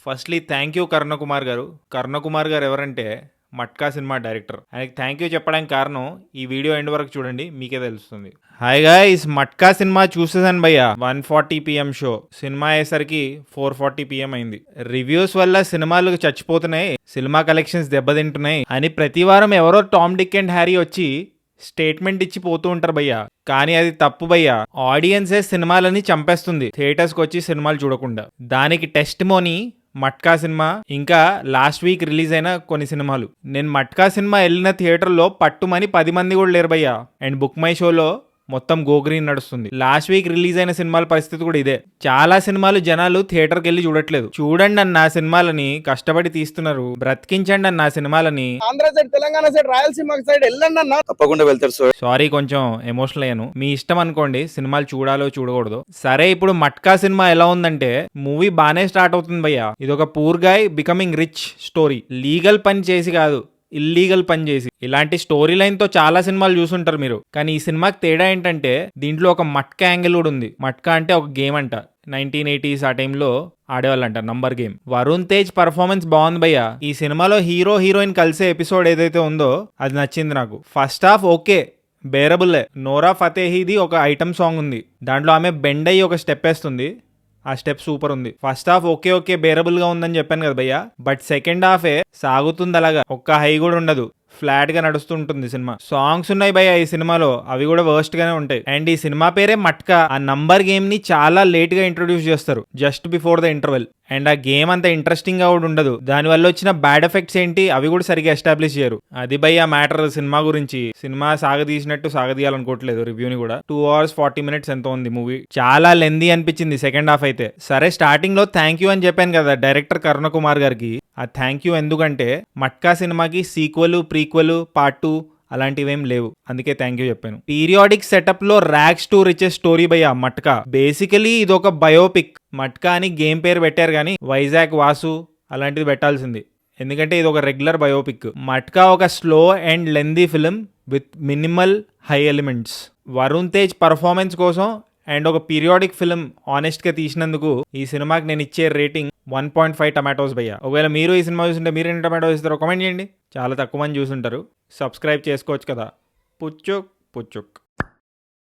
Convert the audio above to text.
Firstly thank you కరుణ కుమార్ గారు. కరుణ కుమార్ గారు ఎవరంటే మట్కా సినిమా డైరెక్టర్. ఆయనకి థ్యాంక్ యూ చెప్పడానికి కారణం ఈ వీడియో ఎండ్ వరకు చూడండి, మీకే తెలుస్తుంది. హాయ్ గాయ్స్, మట్కా సినిమా చూసేసాను భయ్య. 1:40 PM షో. సినిమా అయ్యేసరికి 4:40 PM అయింది. రివ్యూస్ వల్ల సినిమాలు చచ్చిపోతున్నాయి, సినిమా కలెక్షన్స్ దెబ్బతింటున్నాయి అని ప్రతి వారం ఎవరో టామ్ డిక్ అండ్ హ్యారీ వచ్చి స్టేట్మెంట్ ఇచ్చి పోతూ ఉంటారు భయ్య. కానీ అది తప్పు భయ్య. ఆడియన్సే సినిమాలని చంపేస్తుంది థియేటర్స్కి వచ్చి సినిమాలు చూడకుండా. దానికి టెస్ట్ మోనీ మట్కా సినిమా, ఇంకా లాస్ట్ వీక్ రిలీజ్ అయిన కొన్ని సినిమాలు. నేను మట్కా సినిమా వెళ్ళిన థియేటర్లో పట్టుమని 10 మంది కూడా లేరు భయ్య. అండ్ బుక్ మై షోలో మొత్తం గోగ్రీన్ నడుస్తుంది. లాస్ట్ వీక్ రిలీజ్ అయిన సినిమాల పరిస్థితి కూడా ఇదే. చాలా సినిమాలు జనాలు థియేటర్కి వెళ్ళి చూడట్లేదు. చూడండి అన్న సినిమాలని, కష్టపడి తీస్తున్నారు, బ్రతికించండి అన్న సినిమాలని. Andhra side, Telangana side, Rayalaseema side వెళ్ళండి అన్న, తప్పకుండా వెళ్తారు. సారీ, కొంచెం ఎమోషనల్ అయ్యాను. మీ ఇష్టం అనుకోండి, సినిమాలు చూడాలో చూడకూడదు. సరే, ఇప్పుడు మట్కా సినిమా ఎలా ఉందంటే, మూవీ బానే స్టార్ట్ అవుతుంది భయ్య. ఇది ఒక poor guy becoming rich story. Legal పని చేసి కాదు, ఇల్లీగల్ పని చేసి. ఇలాంటి స్టోరీ లైన్ తో చాలా సినిమాలు చూసుంటారు మీరు. కానీ ఈ సినిమాకి తేడా ఏంటంటే, దీంట్లో ఒక మట్కా యాంగిల్ కూడా ఉంది. మట్కా అంటే ఒక గేమ్ అంట, 1980s ఆ టైంలో ఆడేవాళ్ళంట, number game. Varun Tej performance బాగుంది భయ్య. ఈ సినిమాలో హీరో హీరోయిన్ కలిసే ఎపిసోడ్ ఏదైతే ఉందో అది నచ్చింది నాకు. ఫస్ట్ హాఫ్ ఓకే, బేరబుల్లే. నోరా ఫతేహీది ఒక ఐటమ్ సాంగ్ ఉంది, దాంట్లో ఆమె బెండ్ అయ్యి ఒక స్టెప్ వేస్తుంది. ఆ స్టెప్ సూపర్ ఉంది. ఫస్ట్ హాఫ్ ఓకే బేరబుల్ గా ఉందని చెప్పాను కదా భయ్య. బట్ సెకండ్ హాఫే సాగుతుంది అలాగా, ఒక్క హై కూడా ఉండదు, ఫ్లాట్ గా నడుస్తుంటుంది సినిమా. సాంగ్స్ ఉన్నాయి భయ్య ఈ సినిమాలో, అవి కూడా వర్స్ట్ గానే ఉంటాయి. అండ్ ఈ సినిమా పేరే మట్కా. ఆ నంబర్ గేమ్ ని చాలా లేట్ గా ఇంట్రొడ్యూస్ చేస్తారు, just before the interval. And ఆ గేమ్ అంత ఇంట్రెస్టింగ్ గా కూడా ఉండదు. దాని వల్ల వచ్చిన బ్యాడ్ ఎఫెక్ట్స్ ఏంటి అవి కూడా సరిగా ఎస్టాబ్లిష్ చేయరు. అది భయ్య మ్యాటర్ సినిమా గురించి. సినిమా సాగదీసినట్టు సాగదీయాలనుకోవట్లేదు. రివ్యూని కూడా 2 hours 40 minutes ఎంత ఉంది మూవీ. చాలా లెందీ అనిపించింది సెకండ్ హాఫ్ అయితే. సరే, స్టార్టింగ్ లో థ్యాంక్ యూ అని చెప్పాను కదా డైరెక్టర్ కరుణ కుమార్ గారికి. ఆ థ్యాంక్ యూ ఎందుకంటే మట్కా సినిమాకి సీక్వెల్, ప్రీక్వెల్, పార్ట్ 2 అలాంటివేం లేవు, అందుకే థ్యాంక్ యూ చెప్పాను. పీరియాడిక్ సెటప్ లో ర్యాగ్స్ టు రిచెస్ స్టోరీ భయ్య మట్కా. బేసికలీ ఇది ఒక బయోపిక్. మట్కా అని గేమ్ పేరు పెట్టారు కానీ వైజాగ్ వాసు అలాంటిది పెట్టాల్సింది, ఎందుకంటే ఇది ఒక రెగ్యులర్ బయోపిక్. మట్కా ఒక slow and lengthy film with minimal high elements. Varun Tej performance కోసం అండ్ ఒక పీరియాడిక్ ఫిలిం ఆనెస్ట్ గా తీసినందుకు ఈ సినిమాకి నేను ఇచ్చే రేటింగ్ 1.5 టమాటోస్ భయ్య. ఒకవేళ మీరు ఈ సినిమా చూస్తుంటే మీరు ఎన్ని టమాటోస్ ఇస్తారో కామెంట్ చేయండి. చాలా తక్కువ మంది చూసుంటారు, సబ్స్క్రైబ్ చేసుకోవచ్చు కదా. పుచ్చుక్ పుచ్చుక్.